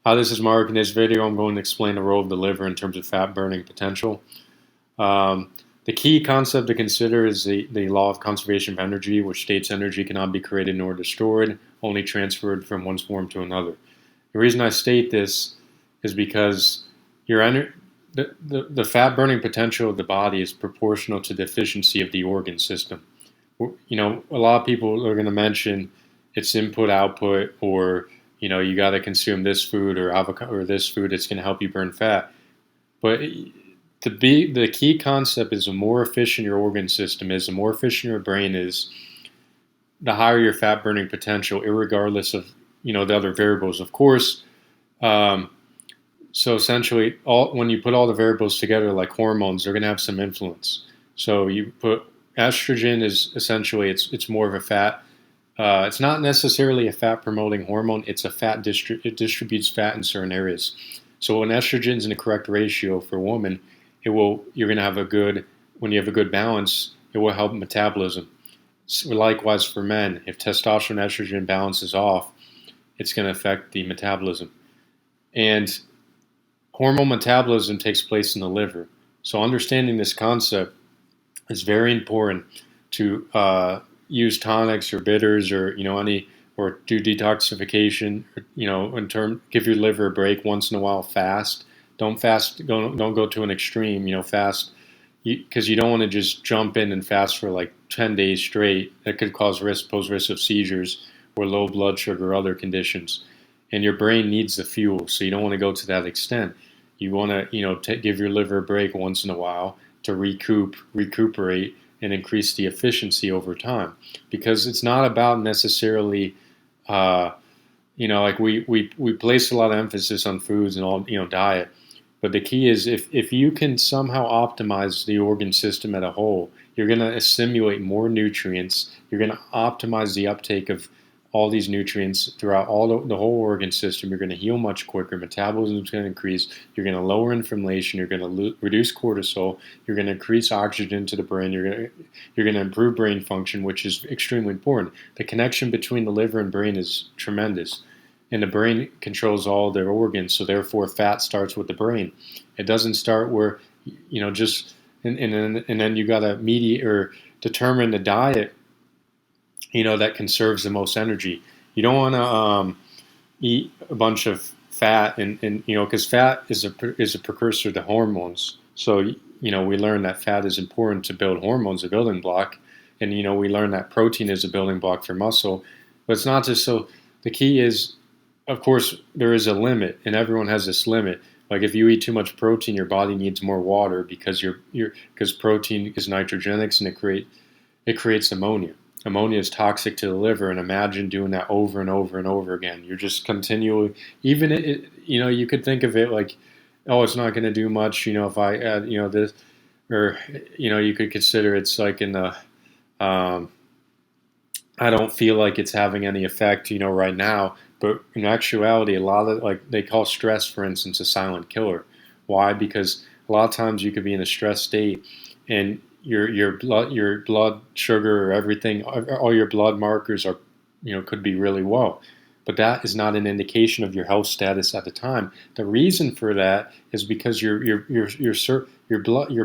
Hi, this is Mark. In this video, I'm going to explain the role of the liver in terms of fat burning potential. Um, the key concept to consider is the law of conservation of energy, which states energy cannot be created nor destroyed, only transferred from one form to another. The reason I state this is because the fat burning potential of the body is proportional to the efficiency of the organ system. A lot of people are going to mention it's input output, or you got to consume this food or avocado or this food. It's going to help you burn fat. But the key concept is the more efficient your organ system is, the more efficient your brain is, the higher your fat burning potential, irregardless of the other variables. Of course, um, so essentially, when you put all the variables together, like hormones, they're going to have some influence. So you put estrogen is essentially it's more of a fat. It's not necessarily a fat promoting hormone. It's a fat it distributes fat in certain areas. So when estrogen is in the correct ratio for a woman, you're going to have a good when you have a good balance. It will help metabolism. So likewise for men, if testosterone estrogen balance is off, it's going to affect the metabolism. And hormone metabolism takes place in the liver. So understanding this concept is very important to use tonics or bitters or or do detoxification. Give your liver a break once in a while. Fast. Don't fast. Don't go to an extreme. Fast because you don't want to just jump in and fast for like 10 days straight. That could pose risk of seizures or low blood sugar or other conditions. And your brain needs the fuel, so you don't want to go to that extent. You want to give your liver a break once in a while to recuperate, and increase the efficiency over time. Because it's not about necessarily, like we place a lot of emphasis on foods and all, diet. But the key is if you can somehow optimize the organ system as a whole, you're going to assimilate more nutrients. You're going to optimize the uptake of all these nutrients throughout the whole organ system. You're going to heal much quicker. Metabolism is going to increase. You're going to lower inflammation. You're going to reduce cortisol. You're going to increase oxygen to the brain. You're going to improve brain function, which is extremely important. The connection between the liver and brain is tremendous. And the brain controls all their organs, so therefore fat starts with the brain. It doesn't start where, just and then you got to mediate or determine the diet that conserves the most energy. You don't want to eat a bunch of fat, and because fat is a precursor to hormones. So we learn that fat is important to build hormones, a building block, and we learn that protein is a building block for muscle. But it's not just so. The key is, of course, there is a limit, and everyone has this limit. Like if you eat too much protein, your body needs more water because because protein is nitrogenic and it creates ammonia. Ammonia is toxic to the liver, and imagine doing that over and over and over again. You're just continually, even you could think of it like, oh, it's not going to do much, if I add, this, or you could consider it's like in the, I don't feel like it's having any effect, right now. But in actuality, a lot of like they call stress, for instance, a silent killer. Why? Because a lot of times you could be in a stress state, and your blood sugar or everything, all your blood markers are could be really low. But that is not an indication of your health status at the time. The reason for that is because your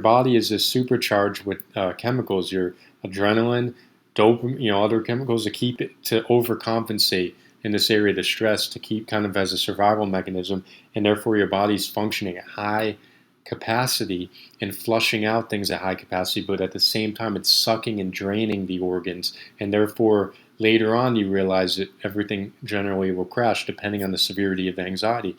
body is supercharged with chemicals, your adrenaline, dopamine, other chemicals to overcompensate in this area, the stress, to keep kind of as a survival mechanism, and therefore your body's functioning at high capacity and flushing out things at high capacity, but at the same time it's sucking and draining the organs, and therefore later on you realize that everything generally will crash depending on the severity of the anxiety.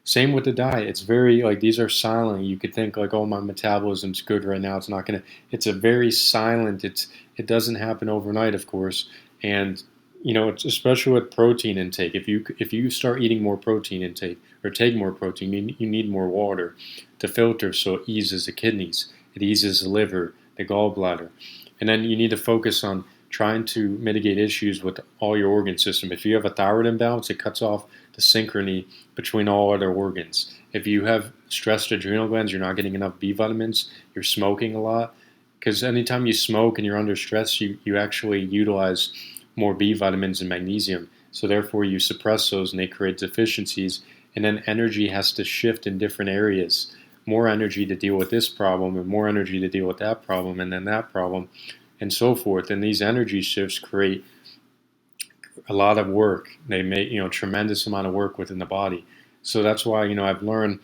Same with the diet. It's very like these are silent. You could think like, oh, my metabolism's good right now. It's not gonna. It's a very silent. It doesn't happen overnight, of course, and it's especially with protein intake. If you start eating more protein intake or take more protein, you need more water to filter, so it eases the kidneys, it eases the liver, the gallbladder, and then you need to focus on trying to mitigate issues with all your organ system. If you have a thyroid imbalance, it cuts off the synchrony between all other organs. If you have stressed adrenal glands, you're not getting enough B vitamins, you're smoking a lot, because anytime you smoke and you're under stress, you actually utilize more B vitamins and magnesium. So therefore you suppress those and they create deficiencies, and then energy has to shift in different areas. More energy to deal with this problem, and more energy to deal with that problem, and then that problem, and so forth. And these energy shifts create a lot of work. They make tremendous amount of work within the body. So that's why I've learned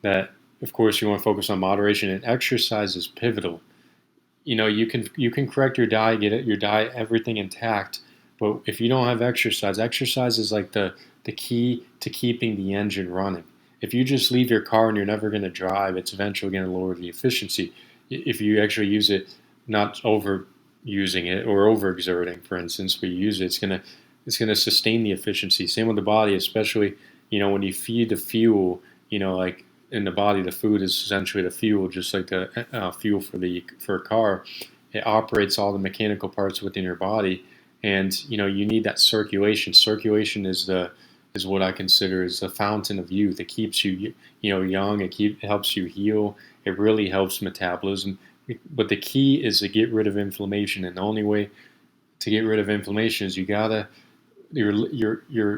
that, of course, you want to focus on moderation, and exercise is pivotal. You can correct your diet, get your diet, everything intact, but if you don't have exercise, exercise is like the key to keeping the engine running. If you just leave your car and you're never going to drive, it's eventually going to lower the efficiency. If you actually use it, not overusing it or overexerting, for instance, but you use it, it's gonna sustain the efficiency. Same with the body, especially when you feed the fuel. Like in the body, the food is essentially the fuel, just like the fuel for a car. It operates all the mechanical parts within your body, and you need that circulation. Circulation is what I consider is the fountain of youth. It keeps you young. It helps you heal. It really helps metabolism. But the key is to get rid of inflammation, and the only way to get rid of inflammation is your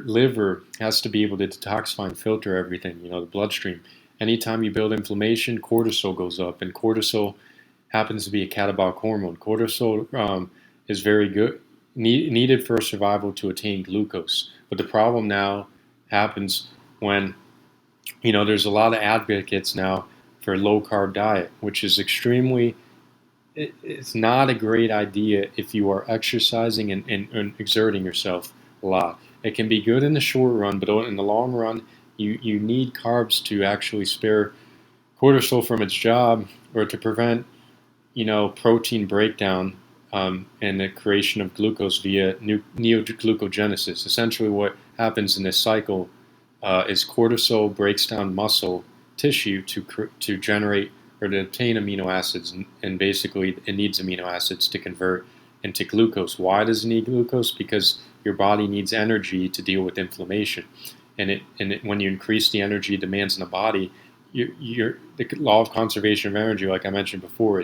liver has to be able to detoxify and filter everything. The bloodstream. Anytime you build inflammation, cortisol goes up, and cortisol happens to be a catabolic hormone. Cortisol is very good, needed for survival to attain glucose. But the problem now happens when there's a lot of advocates now for a low carb diet, which is it's not a great idea if you are exercising and exerting yourself a lot. It can be good in the short run, but in the long run, you need carbs to actually spare cortisol from its job, or to prevent protein breakdown and the creation of glucose via neoglucogenesis. Essentially, what happens in this cycle is cortisol breaks down muscle tissue to generate or to obtain amino acids, and basically it needs amino acids to convert into glucose. Why does it need glucose? Because your body needs energy to deal with inflammation, and when you increase the energy demands in the body, the law of conservation of energy, like I mentioned before,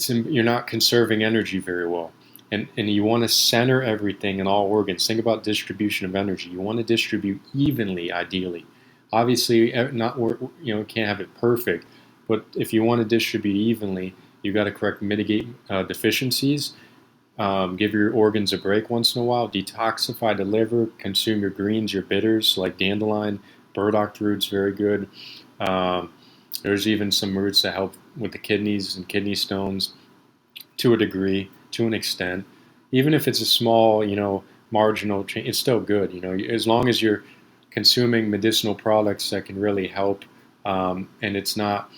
you're not conserving energy very well. And you want to center everything in all organs. Think about distribution of energy. You want to distribute evenly, ideally. Obviously, can't have it perfect, but if you want to distribute evenly, you got to mitigate deficiencies. Give your organs a break once in a while. Detoxify the liver. Consume your greens, your bitters like dandelion, burdock roots, very good. There's even some roots that help with the kidneys and kidney stones to a degree, to an extent. Even if it's a small, marginal change, it's still good. As long as you're consuming medicinal products that can really help, and it's not.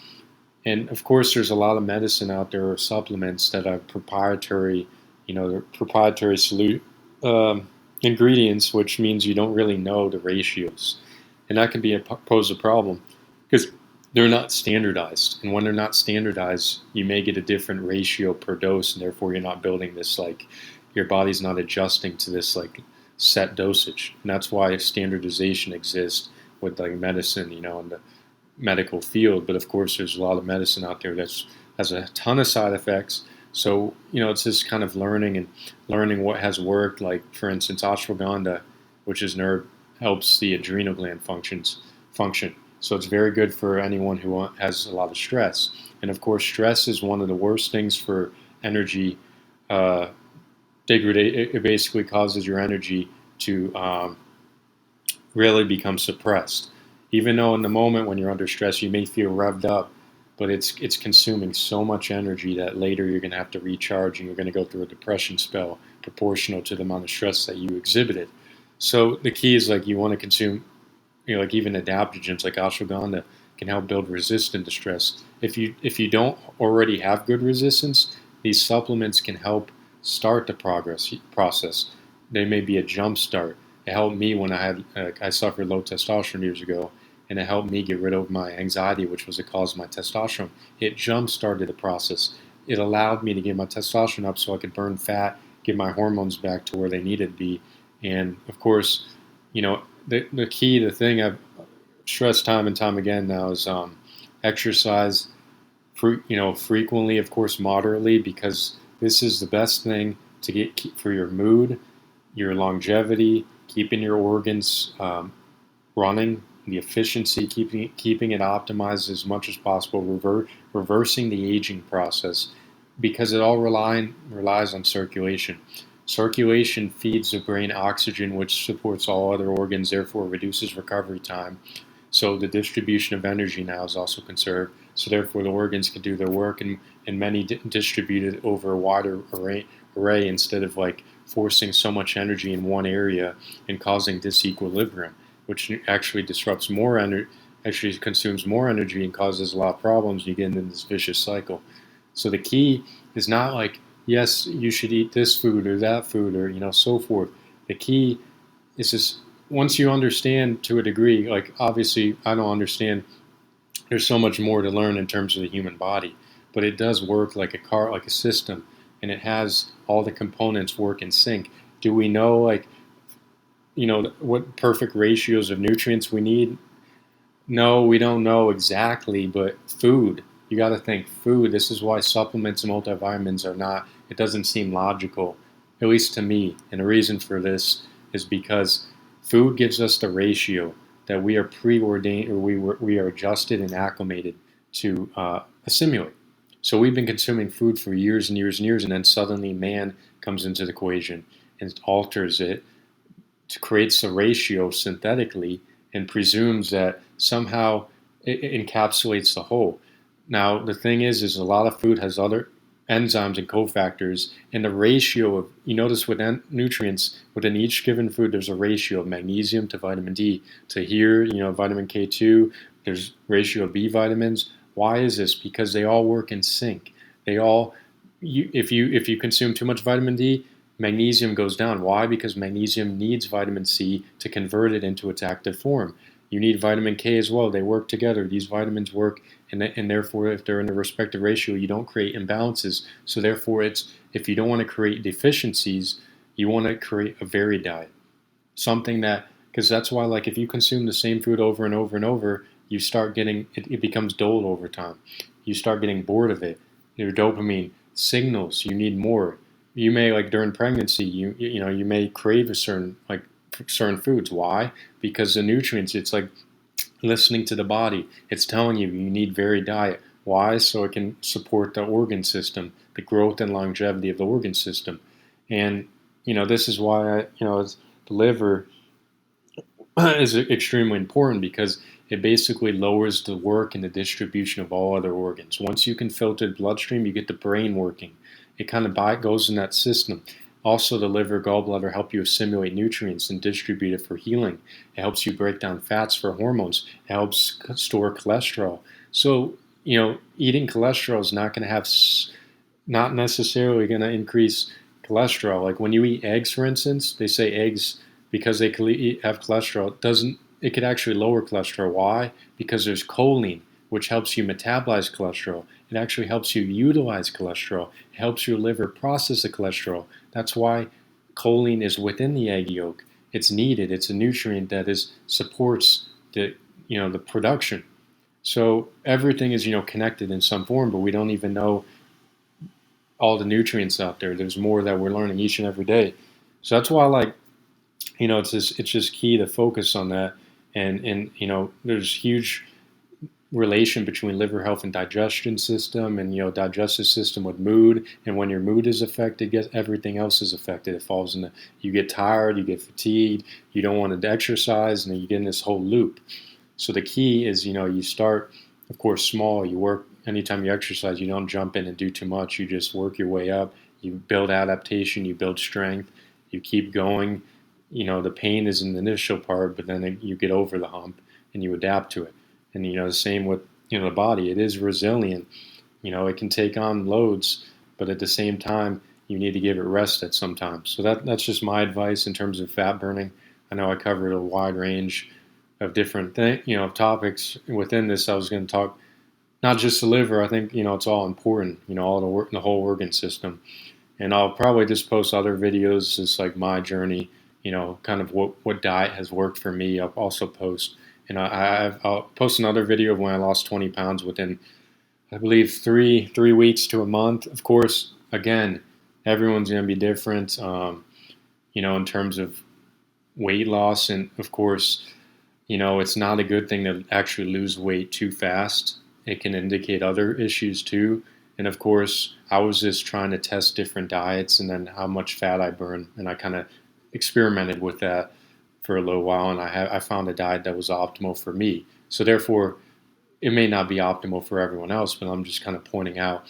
And of course, there's a lot of medicine out there, or supplements that are proprietary, they're proprietary ingredients, which means you don't really know the ratios, and that can pose a problem because they're not standardized. And when they're not standardized, you may get a different ratio per dose, and therefore you're not building this, your body's not adjusting to this set dosage. And that's why standardization exists with medicine, in the medical field. But of course, there's a lot of medicine out there that has a ton of side effects. So, it's just kind of learning what has worked. Like, for instance, ashwagandha, which is helps the adrenal gland function. So it's very good for anyone who has a lot of stress. And of course, stress is one of the worst things for energy degradation. It basically causes your energy to really become suppressed. Even though in the moment when you're under stress, you may feel revved up, but it's consuming so much energy that later you're going to have to recharge, and you're going to go through a depression spell proportional to the amount of stress that you exhibited. So the key is you want to consume, even adaptogens like ashwagandha can help build resistance to stress. If you don't already have good resistance, these supplements can help start the process. They may be a jump start. It helped me when I suffered low testosterone years ago, and it helped me get rid of my anxiety, which was the cause of my testosterone. It jump started the process. It allowed me to get my testosterone up so I could burn fat, get my hormones back to where they needed to be. And of course, the key, the thing I've stressed time and time again now is exercise, frequently, of course, moderately, because this is the best thing to get for your mood, your longevity, keeping your organs running, the efficiency, keeping it optimized as much as possible, reversing the aging process, because it all relies on circulation. Circulation feeds the brain oxygen, which supports all other organs, therefore reduces recovery time. So the distribution of energy now is also conserved. So therefore the organs can do their work, and many distributed over a wider array instead of like forcing so much energy in one area and causing disequilibrium, which actually disrupts more energy, actually consumes more energy and causes a lot of problems. You get into this vicious cycle. So the key is not like, yes, you should eat this food or that food or so forth. The key is just, once you understand to a degree, like obviously I don't understand, there's so much more to learn in terms of the human body, but it does work like a car, like a system, and it has all the components work in sync. Do we know like what perfect ratios of nutrients we need? No, we don't know exactly, but food, you got to think food. This is why supplements and multivitamins are not, it doesn't seem logical, at least to me. And the reason for this is because food gives us the ratio that we are preordained, or we are adjusted and acclimated to assimilate. So we've been consuming food for years and years and years, and then suddenly man comes into the equation and alters it, to creates a ratio synthetically and presumes that somehow it encapsulates the whole. Now the thing is a lot of food has other enzymes and cofactors, and the ratio of, you notice with nutrients within each given food, there's a ratio of magnesium to vitamin D to here, vitamin K2. There's ratio of B vitamins. Why is this? Because they all work in sync. They all, if you consume too much vitamin D, magnesium goes down. Why? Because magnesium needs vitamin C to convert it into its active form. You need vitamin K as well. They work together. These vitamins work, and therefore, if they're in a respective ratio, you don't create imbalances. So therefore, if you don't want to create deficiencies, you want to create a varied diet. Something that, because that's why, like, if you consume the same food over and over and over, you start getting, it becomes dull over time. You start getting bored of it. Your dopamine signals you need more. You may, like during pregnancy, you may crave a certain foods. Why? Because the nutrients, it's like listening to the body. It's telling you you need varied diet. Why? So it can support the organ system, the growth and longevity of the organ system. And this is why the liver is extremely important, because it basically lowers the work and the distribution of all other organs. Once you can filter the bloodstream, you get the brain working. It kind of goes in that system. Also, the liver, gallbladder help you assimilate nutrients and distribute it for healing. It helps you break down fats for hormones. It helps store cholesterol. So, eating cholesterol is not necessarily going to increase cholesterol. Like when you eat eggs, for instance, they say eggs, because they have cholesterol, it could actually lower cholesterol. Why? Because there's choline, which helps you metabolize cholesterol. It actually helps you utilize cholesterol. It helps your liver process the cholesterol. That's why choline is within the egg yolk. It's needed. It's a nutrient that supports the production. So everything is connected in some form, but we don't even know all the nutrients out there. There's more that we're learning each and every day. So that's why it's just key to focus on that. And there's huge relation between liver health and digestion system, and digestive system with mood. And when your mood is affected, everything else is affected. It falls into, you get tired, you get fatigued, you don't want to exercise, and then you get in this whole loop. So the key is you start, of course, small. You work, anytime you exercise, you don't jump in and do too much. You just work your way up. You build adaptation, you build strength, you keep going. The pain is in the initial part, but then you get over the hump and you adapt to it. And the same with the body. It is resilient. It can take on loads, but at the same time, you need to give it rest at some time. So that's just my advice in terms of fat burning. I know I covered a wide range of different topics within this. I was going to talk not just the liver. I think it's all important. All the whole organ system. And I'll probably just post other videos, just like my journey. Kind of what diet has worked for me. I'll also post. And I'll post another video of when I lost 20 pounds within, I believe, three weeks to a month. Of course, again, everyone's going to be different, in terms of weight loss. And of course, It's not a good thing to actually lose weight too fast. It can indicate other issues too. And of course, I was just trying to test different diets and then how much fat I burn. And I kind of experimented with that for a little while, and I found a diet that was optimal for me. So therefore, it may not be optimal for everyone else, but I'm just kind of pointing out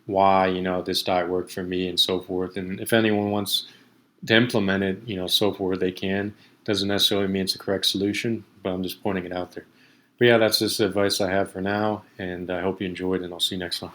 why this diet worked for me and so forth. And if anyone wants to implement it, so forth, they can. Doesn't necessarily mean it's the correct solution, but I'm just pointing it out there. But yeah, that's just the advice I have for now, and I hope you enjoyed, and I'll see you next time.